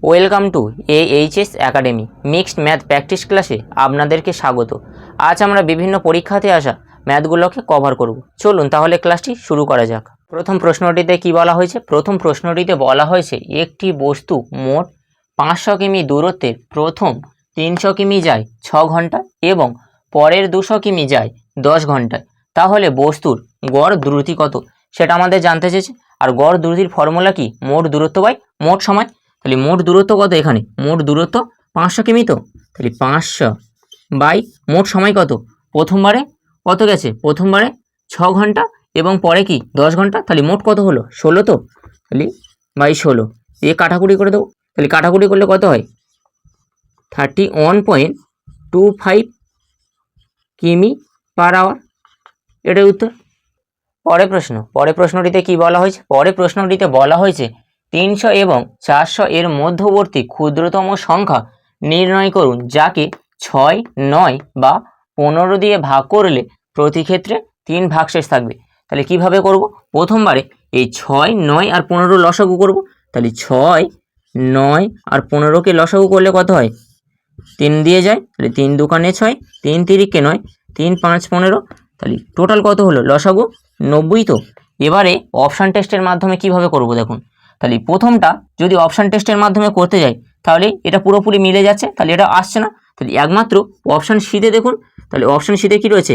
Welcome to AHS academy mixed math practice ক্লাসে আপনাদেরকে স্বাগত। আজ আমরা বিভিন্ন পরীক্ষাতে আসা ম্যাথগুলোকে কভার করব। চলুন তাহলে ক্লাসটি শুরু করা যাক। প্রথম প্রশ্নটিতে কি বলা হয়েছে? প্রথম প্রশ্নটিতে বলা হয়েছে একটি বস্তু মোট 500 কিমি দূরত্বে প্রথম 300 কিমি যায় 6 ঘন্টা এবং পরের 200 কিমি যায় 10 ঘন্টায়, তাহলে বস্তুর গড় দ্রুতি কত সেটা আমাদের জানতে চেয়েছে। আর গড় দ্রুতির ফর্মুলা কি? মোট দূরত্ব বাই মোট সময়। তাহলে মোট দূরত্ব কত? এখানে মোট দূরত্ব 500 কিমি, তো তাহলে 500 বাই মোট সময় কত? প্রথমবারে কত গেছে? প্রথমবারে 6 ঘন্টা এবং পরে কি 10 ঘন্টা, তাহলে মোট কত হলো? 16। তো তাহলে বাই 16 দিয়ে কাটাকুটি করে দেবো। তাহলে কাটাকুটি করলে কত হয়? 31.25 কিমি পার আওয়ার, এটাই উত্তর। পরের প্রশ্নটিতে কি বলা হয়েছে? পরের প্রশ্নটিতে বলা হয়েছে 300 এবং 400 এর মধ্যবর্তী ক্ষুদ্রতম সংখ্যা নির্ণয় করুন, যাকে 6, 9 বা 15 দিয়ে ভাগ করলে প্রতি ক্ষেত্রে 3 ভাগশেষ থাকবে। তাহলে কিভাবে করব? প্রথমবারে এই 6, 9 আর 15 লসাগু করব। তাহলে 6, 9 আর 15কে লসাগু করলে কত হয়? 3 দিয়ে যায়, তাহলে 3 দুকানে 6, 3 তিরিকে 9, 3 5 15, তাহলে টোটাল কত হলো লসাগু? 90। তো এবারে অপশান টেস্টের মাধ্যমে কিভাবে করব দেখুন। তাহলে প্রথমটা যদি অপশান টেস্টের মাধ্যমে করতে যাই তাহলে এটা পুরোপুরি মিলে যাচ্ছে, তাহলে এটা আসছে না। তাহলে একমাত্র অপশান সিতে দেখুন। তাহলে অপশান সিতে কি রয়েছে?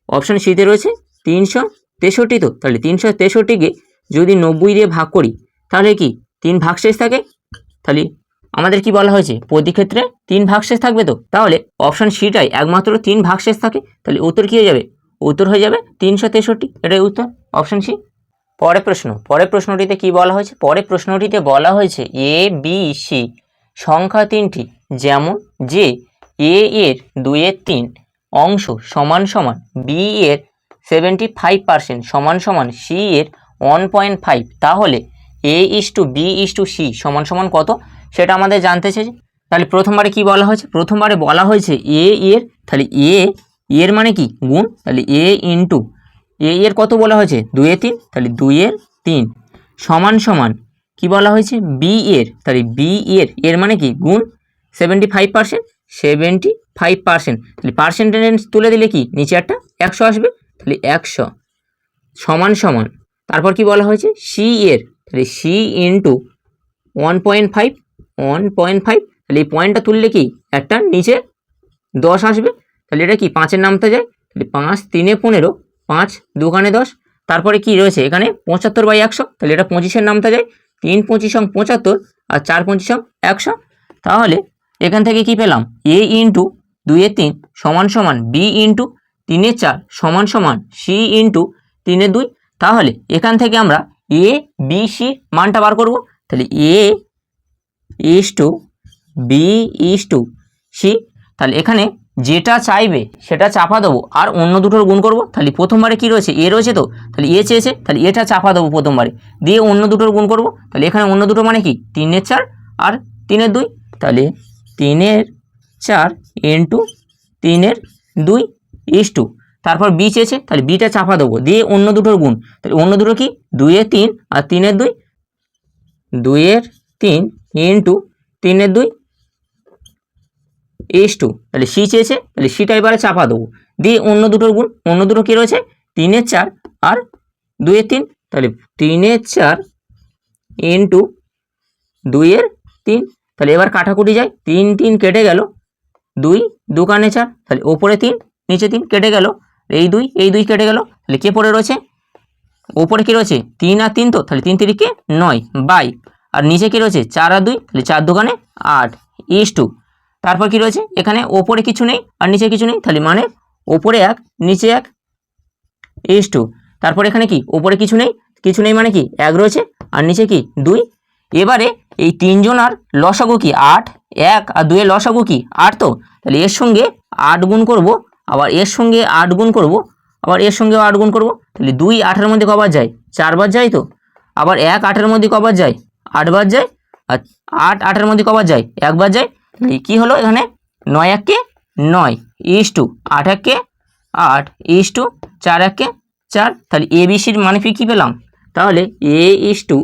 অপশান সিতে রয়েছে 363। তো তাহলে 363কে যদি 90 দিয়ে ভাগ করি তাহলে কি 3 ভাগশেষ থাকে। তাহলে আমাদের কি বলা হয়েছে? প্রতি ক্ষেত্রে 3 ভাগশেষ থাকবে। তো তাহলে অপশান সিটাই একমাত্র 3 ভাগশেষ থাকে, তাহলে উত্তর কী হয়ে যাবে? উত্তর হয়ে যাবে 363, এটাই উত্তর, অপশান সি। পরের প্রশ্নটিতে কি বলা হয়েছে? পরের প্রশ্নটিতে বলা হয়েছে A, B, C সংখ্যা তিনটি যেমন যে A এর 2/3 অংশ সমান সমান B এর 75% সমান সমান C এর 1.5, তাহলে A:B:C সমান সমান কত সেটা আমাদের জানতে চেয়েছে। তাহলে প্রথমবারে কি বলা হয়েছে? প্রথমবারে বলা হয়েছে A এর, তাহলে A এর মানে কি? গুণ, তাহলে A ইন্টু A এর কত বলা হয়েছে? 2/3, তাহলে 2/3 সমান সমান কি বলা হয়েছে? B এর, তাহলে B এর মানে কি? গুণ 75%, 75%, তাহলে পার্সেন্টেজ তুলে দিলে কি নিচে একটা 100 আসবে, তাহলে 100 সমান সমান তারপর কি বলা হয়েছে? C এর, তাহলে C ইন্টু 1.5, তাহলে এই পয়েন্টটা তুললে কি একটা নিচে 10 আসবে, তাহলে এটা কি 5-এর নামতে যায়, তাহলে 5 3 15, 5 দুকানে 10, তারপরে কি রয়েছে এখানে 75/100, তাহলে এটা 25-এর নামতে যায়, 3 25 75 আর 4 25 100, তাহলে এখান থেকে কি পেলাম? A ইন্টু 2/3 সমান সমান B ইন্টু 3/4 সমান সমান C ইন্টু 3/2, তাহলে এখান থেকে আমরা A B C মানটা বার করব। তাহলে A is to B is to C, তাহলে এখানে যেটা চাইবে সেটা চাপা দেবো আর অন্য দুটোর গুণ করব। তাহলে প্রথমবারে কি রয়েছে? এ রয়েছে, তো তাহলে এ চেয়েছে, তাহলে এটা চাপা দেবো প্রথমবারে, দিয়ে অন্য দুটোর গুণ করব। তাহলে এখানে অন্য দুটো মানে কি 3/4 আর 3/2, তাহলে 3/4 ইন্টু 3/2 ইস টু, তারপর বি চেয়েছে, তাহলে বিটা চাপা দেবো, দিয়ে অন্য দুটোর গুণ। তাহলে অন্য দুটো কি 2/3 আর 3/2, 2/3 ইন্টু 3/2 ইস টু, তাহলে সি চেয়েছে, তাহলে সিটা এবারে চাপা দেবো, দিয়ে অন্য দুটোর গুণ। অন্য দুটো কী রয়েছে? 3/4 আর 2/3, তাহলে 3/4 ইন্টু 2/3, তাহলে এবার কাটাকুটি যায়, 3 3 কেটে গেল, 2 দুকানে 4, তাহলে ওপরে 3 নিচে 3 কেটে গেল, এই 2 কেটে গেল, তাহলে কে পড়ে রয়েছে? ওপরে কী রয়েছে? 3 আর 3, তো তাহলে 3 3কে 9 বাই, আর নিচে কী রয়েছে? 4 আর 2, তাহলে 4 দুকানে 8 ইস টু, তারপর কি রয়েছে এখানে? ওপরে কিছু নেই আর নিচে কিছু নেই, তাহলে মানে ওপরে 1 নিচে 1 ইস টু, তারপর এখানে কি ওপরে কিছু নেই মানে কি 1 রয়েছে আর নিচে কি 2। এবারে এই তিনজন আর লসাগু কি 8, 1 আর 2 এর লসাগু কি 8, তো তাহলে এর সঙ্গে 8 গুণ করব, আবার এর সঙ্গে 8 গুণ করব, আবার এর সঙ্গেও 8 গুণ করব, তাহলে 2 8-এর মধ্যে কবার যায়? 4 বার যায়, তো আবার 1 8-এর মধ্যে কবার যায়? 8 বার যায়, আর 8 8-এর মধ্যে কবার যায়? 1 বার যায়, কি হলো এখানে? 9 1-কে 9 ইস টু 8 1-কে 8 ইস টু 4 1-কে 4, তাহলে এ বি সির মানে কি পেলাম? তাহলে A is to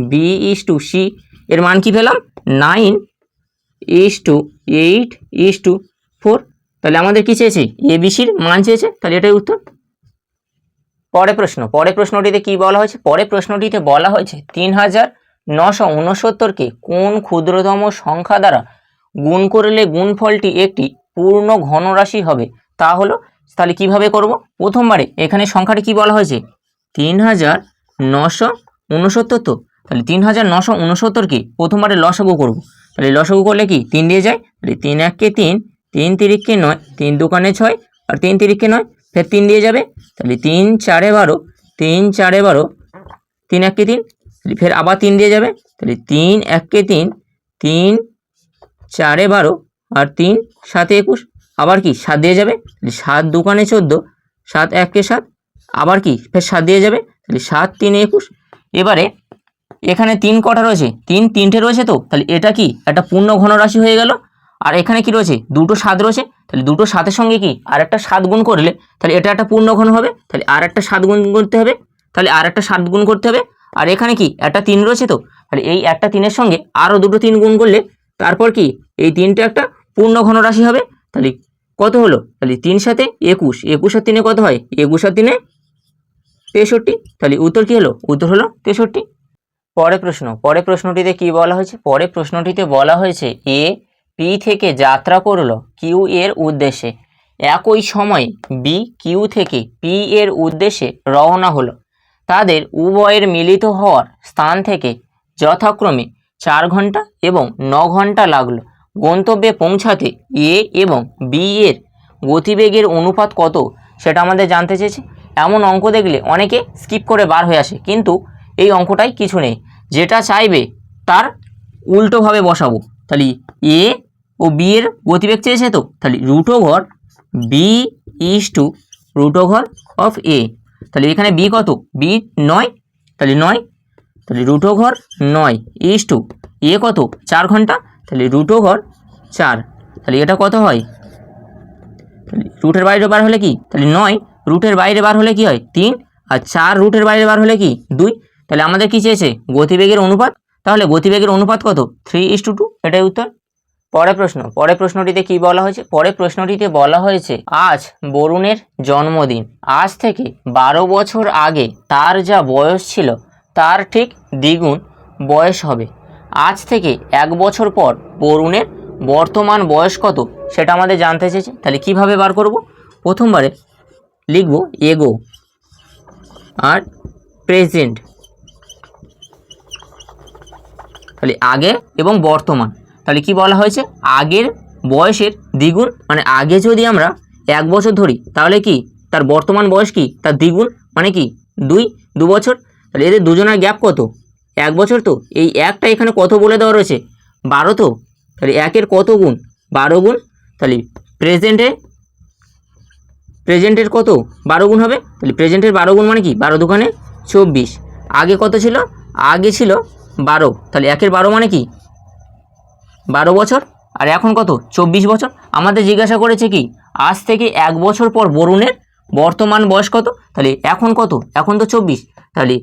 B is to C এর মান কি পেলাম? 9:8:4। তাহলে আমাদের কি চেয়েছে, এবিসির মান চেয়েছে, তাহলে এটাই উত্তর। পরের প্রশ্নটিতে কি বলা হয়েছে, পরের প্রশ্নটিতে বলা হয়েছে 3969কে কোন ক্ষুদ্রতম সংখ্যা দ্বারা গুণ করলে গুণফলটি একটি পূর্ণ ঘনরাশি হবে তা হলো। তাহলে কিভাবে করব, প্রথমবারে এখানে সংখ্যাটি কি বলা হয়েছে 3969, তো তাহলে 3969কে প্রথমবারে লসাগু করব। তাহলে লসাগু করলে কি 3 দিয়ে যায়, তাহলে 3 1 কে 3, 3 3 কে 9, 3 2 6 আর 3 3 কে 9, ফের 3 দিয়ে যাবে, তাহলে 3 4 12, 3 4 12, 3 1 কে 3, ফের আবার 3 দিয়ে যাবে, তাহলে 3 1 কে 3, 3 4 12 আর 3 7 21, আবার কি 7 দিয়ে যাবে, তাহলে 7 2 14, 7 1 কে 7, আবার কি ফের 7 দিয়ে যাবে, তাহলে 7 3 21। এবারে এখানে 3 কটা রয়েছে, 3 3টে রয়েছে, তো তাহলে এটা কি একটা পূর্ণ ঘনরাশি হয়ে গেল। আর এখানে কি রয়েছে, দুটো 7 রয়েছে, তাহলে দুটো 7-এর সঙ্গে কি আর একটা 7 গুণ করলে তাহলে এটা একটা পূর্ণ ঘন হবে, তাহলে আর একটা 7 গুণ করতে হবে, তাহলে আর একটা 7 গুণ করতে হবে। আর এখানে কি একটা 3 রয়েছে, তো তাহলে এই একটা 3-এর সঙ্গে আরও দুটো 3 গুণ করলে তারপর কি এই 3টা একটা পূর্ণ ঘনরাশি হবে। তাহলে কত হলো, তাহলে 3 7 21, 21 আর 3-এ কত হয়, 21 আর 3-এ 63। তাহলে উত্তর কি হলো, উত্তর হলো 63। পরের প্রশ্নটিতে কি বলা হয়েছে, পরের প্রশ্নটিতে বলা হয়েছে এ পি থেকে যাত্রা করলো কিউ এর উদ্দেশ্যে, একই সময়ে বি কিউ থেকে পি এর উদ্দেশ্যে রওনা হলো। তাদের উভয়ের মিলিত হওয়ার স্থান থেকে যথাক্রমে 4 ঘন্টা এবং 9 ঘন্টা লাগলো। গন্তব্যে পৌঁছাতে এ এবং বি এর গতিবেগের অনুপাত কত সেটা আমাদের জানতে চেয়েছে। এমন অঙ্ক দেখলে অনেকে স্কিপ করে বার হয়ে আসে, কিন্তু এই অঙ্কটাই কিছু নেই, যেটা চাইবে তার উল্টোভাবে বসাবো। তাহলে এ ও বি এর গতিবেগ চেয়েছে, তো তাহলে √over B is to √over of A. তাহলে এখানে বি কত, বি 9, তাহলে 9, তাহলে √ওভার 9 ইজ টু এ কত 4 ঘন্টা, তাহলে √ওভার 4। তাহলে এটা কত হয়, তাহলে রুটের বাইরে বার হলে কি, তাহলে 9 রুটের বাইরে বার হলে কি হয় 3, আর 4 রুটের বাইরে বার হলে কি 2। তাহলে আমাদের কি চেয়েছে, গতিবেগের অনুপাত, তাহলে গতিবেগের অনুপাত কত 3:2, এটাই উত্তর। পরের প্রশ্নটিতে কি বলা হয়েছে, পরের প্রশ্নটিতে বলা হয়েছে আজ বরুণের জন্মদিন, আজ থেকে 12 বছর আগে তার যা বয়স ছিল তার ঠিক দ্বিগুণ বয়স হবে। আজ থেকে 1 বছর পর বরুণের বর্তমান বয়স কত সেটা আমাদের জানতে চেয়েছে। তাহলে কিভাবে বার করব, প্রথমবারে লিখব এগো আর প্রেজেন্ট, তাহলে আগে এবং বর্তমান। তাহলে কি বলা হয়েছে, আগের বয়সের দ্বিগুণ, মানে আগে যদি আমরা 1 বছর ধরি তাহলে কি তার বর্তমান বয়স কি তার দ্বিগুণ, মানে কি 2 বছর। তাহলে এদের দুজনের গ্যাপ কত, 1 বছর। তো এই একটা এখানে কত বলে দেওয়া রয়েছে 12, তো তাহলে 1-এর কত গুণ 12 গুণ, তাহলে প্রেজেন্টের কত 12 গুণ হবে, তাহলে প্রেজেন্টের 12 গুণ মানে কি 12 দুগুণে 24। আগে কত ছিল, আগে ছিল 12, তাহলে 1-এর 12 মানে কি 12 বছর, আর এখন কত 24 বছর। আমাদের জিজ্ঞাসা করেছে কি আজ থেকে 1 বছর পর বরুণের বর্তমান বয়স কত, তাহলে এখন কত, এখন তো 24, তাহলে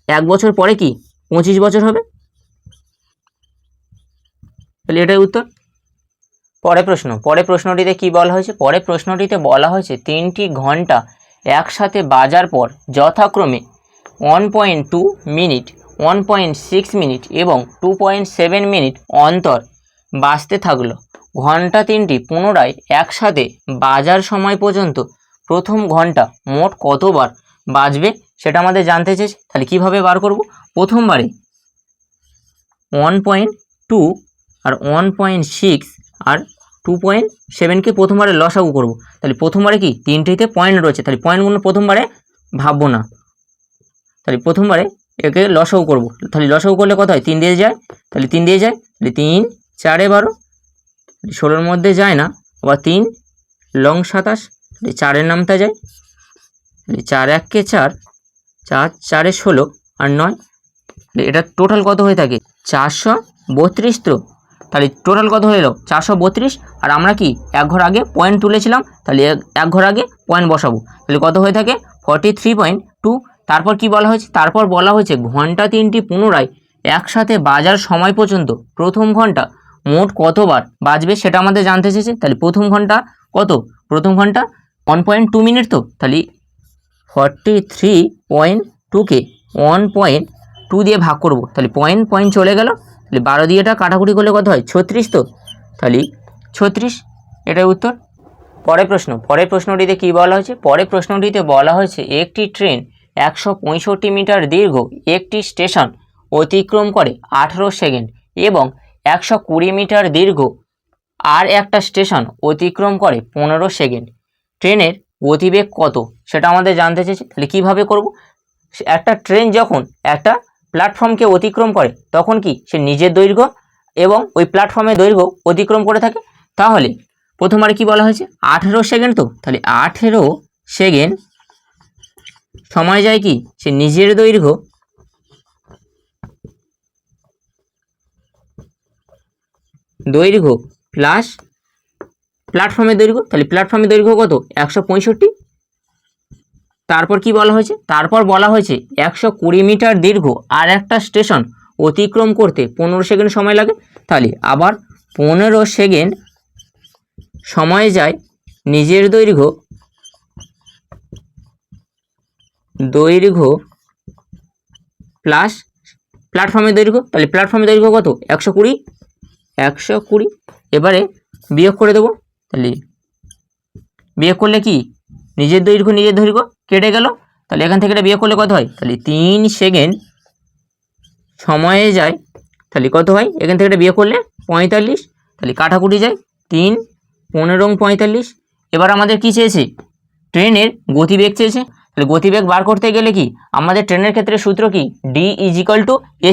1 বছর পরে কি 25 বছর হবে, তাহলে এটাই উত্তর। পরের প্রশ্নটিতে কি বলা হয়েছে, পরের প্রশ্নটিতে বলা হয়েছে 3টি ঘন্টা একসাথে বাজার পর যথাক্রমে 1.2 মিনিট, 1.6 মিনিট এবং 2.7 মিনিট অন্তর বাজতে থাকলো। ঘন্টা 3টি পুনরায় একসাথে বাজার সময় পর্যন্ত প্রথম ঘন্টা মোট কতবার বাজবে সেটা আমাদের জানতে চেয়েছে। তাহলে কিভাবে বার করব, প্রথমবারে 1.2 আর 1.6 আর 2.7কে প্রথমবারে লসাগু করব। তাহলে প্রথমবারে কি 3টিতে পয়েন্ট রয়েছে, তাহলে পয়েন্টগুলো প্রথমবারে ভাববো না, তাহলে প্রথমবারে একে লসাগু করব। তাহলে লসাগু করলে কত হয়, 3 দিয়ে যায়, তাহলে 3 দিয়ে যায়, তাহলে 3 4 12, 16-র মধ্যে যায় না, আবার 3 লং 27, তাহলে 4-এর নামটা যায়, তাহলে 4 1 কে 4, 4 4 16 আর 9, এটা টোটাল কত হয়ে থাকে 432। তো তাহলে টোটাল কত হয়ে গেল 432, আর আমরা কি 1 ঘর আগে পয়েন্ট তুলেছিলাম, তাহলে 1 ঘর আগে পয়েন্ট বসাবো, তাহলে কত হয়ে থাকে 43.2। তারপর কি বলা হয়েছে, তারপর বলা হয়েছে ঘন্টা 3টি পুনরায় একসাথে বাজার সময় পর্যন্ত প্রথম ঘন্টা মোট কতবার বাজবে সেটা আমাদের জানতে চেয়েছে। তাহলে প্রথম ঘন্টা কত, প্রথম ঘন্টা 1.2 মিনিট, তো তাহলে 43.2কে 1.2 দিয়ে ভাগ করব, তাহলে পয়েন্ট পয়েন্ট চলে গেল, তাহলে 12 দিয়ে এটা কাটাকুটি করলে কত হয় 36, তো তাহলে 36 এটাই উত্তর। পরের প্রশ্নটিতে কি বলা হয়েছে? পরের প্রশ্নটিতে বলা হয়েছে একটি ট্রেন 165 মিটার দীর্ঘ একটি স্টেশন অতিক্রম করে 18 সেকেন্ড এবং 120 মিটার দীর্ঘ আর একটা স্টেশন অতিক্রম করে 15 সেকেন্ড। ট্রেনের গতিবেগ কত সেটা আমাদের জানতে চেয়েছে। তাহলে কীভাবে করব? একটা ট্রেন যখন একটা প্ল্যাটফর্মকে অতিক্রম করে তখন কি সে নিজের দৈর্ঘ্য এবং ওই প্ল্যাটফর্মের দৈর্ঘ্য অতিক্রম করে থাকে। তাহলে প্রথমবার কি বলা হয়েছে 18 সেকেন্ড, তো তাহলে 18 সেকেন্ড সময় যায় কি সে নিজের দৈর্ঘ্য প্লাস প্ল্যাটফর্মের দৈর্ঘ্য, তাহলে প্ল্যাটফর্মের দৈর্ঘ্য কত 165। তারপর কি বলা হয়েছে? তারপর বলা হয়েছে 120 মিটার দীর্ঘ আর একটা স্টেশন অতিক্রম করতে 15 সেকেন্ড সময় লাগে। তাহলে আবার 15 সেকেন্ড সময় যায় নিজের দৈর্ঘ্য প্লাস প্ল্যাটফর্মের দৈর্ঘ্য, তাহলে প্ল্যাটফর্মের দৈর্ঘ্য কত 120। এবারে বিয়োগ করে দেবো, তাহলে বিয়োগ করলে কি নিজের দৈর্ঘ্য কেটে গেল, তাহলে এখান থেকে এটা বিয়োগ করলে কত হয়? তাহলে 3 সেকেন্ড সময়ে যায়, তাহলে কত হয় এখান থেকে এটা বিয়োগ করলে 45, তাহলে কাটাকুটি যায় 3, 15, 45। এবার আমাদের কি চেয়েছে? ট্রেনের গতিবেগ চেয়েছে। তাহলে গতিবেগ বার করতে গেলে কি আমাদের ট্রেনের ক্ষেত্রে সূত্র কি d =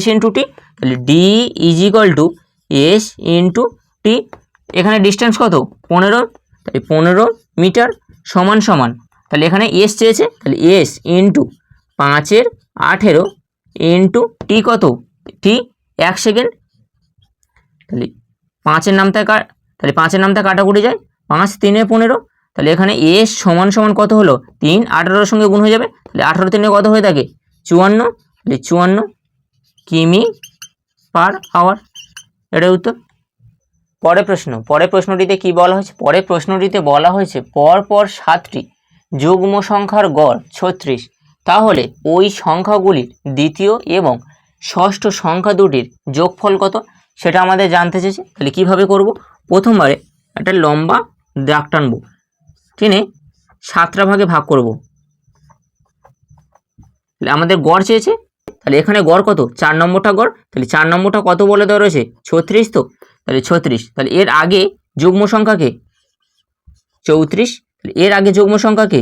s × t, তাহলে d = s × t। এখানে ডিস্টেন্স কত 15, তাহলে 15 মিটার সমান সমান, তাহলে এখানে s চেয়েছে, তাহলে s × 5/18 × t কত t 1 সেকেন্ড, তাহলে 5-এর নামটা কাটাকুটি যায় 5 3 15, তাহলে এখানে s সমান সমান কত হলো 3, 18 সঙ্গে গুণ হয়ে যাবে, তাহলে 18 3 কত হয়ে থাকে 54, তাহলে 54 কিমি/আওয়ার এটাই উত্তর। পরের প্রশ্নটিতে কি বলা হয়েছে? পরের প্রশ্নটিতে বলা হয়েছে পরপর 7টি যুগ্ম সংখ্যার গড় 36, তাহলে ওই সংখ্যাগুলির দ্বিতীয় এবং ষষ্ঠ সংখ্যা দুটির যোগফল কত সেটা আমাদের জানতে চেয়েছে। তাহলে কিভাবে করব? প্রথমবারে একটা লম্বা দাগ টানবো, টেনে 7টা ভাগে ভাগ করব, তাহলে আমাদের গড় চেয়েছে, তাহলে এখানে গড় কত 4 নম্বরটা গড়, তাহলে 4 নম্বরটা কত বলে দেওয়া রয়েছে 36, তো তাহলে 36, তাহলে এর আগে যুগ্ম সংখ্যাকে 34, তাহলে এর আগে যুগ্ম সংখ্যাকে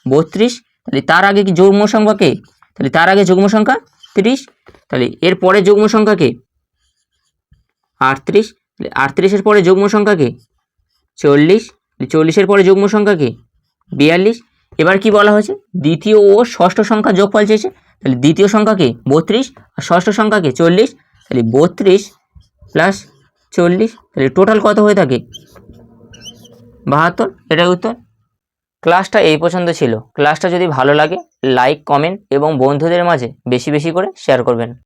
32, তাহলে তার আগে কি যুগ্ম সংখ্যাকে, তাহলে তার আগে যুগ্ম সংখ্যা 30, তাহলে এর পরে যুগ্ম সংখ্যাকে 38, তাহলে 38-এর পরে যুগ্ম সংখ্যাকে 40, 40-এর পরে যুগ্ম সংখ্যাকে 42। এবার কি বলা হয়েছে? দ্বিতীয় ও ষষ্ঠ সংখ্যা যোগফল চেয়েছে, তাহলে দ্বিতীয় সংখ্যাকে 32 আর ষষ্ঠ সংখ্যাকে 40, তাহলে 32 + 40, তাহলে টোটাল কত হয়ে থাকে 72, এটাই উত্তর। ক্লাসটা এই পর্যন্ত ছিল। ক্লাসটা যদি ভালো লাগে লাইক, কমেন্ট এবং বন্ধুদের মাঝে বেশি বেশি করে শেয়ার করবেন।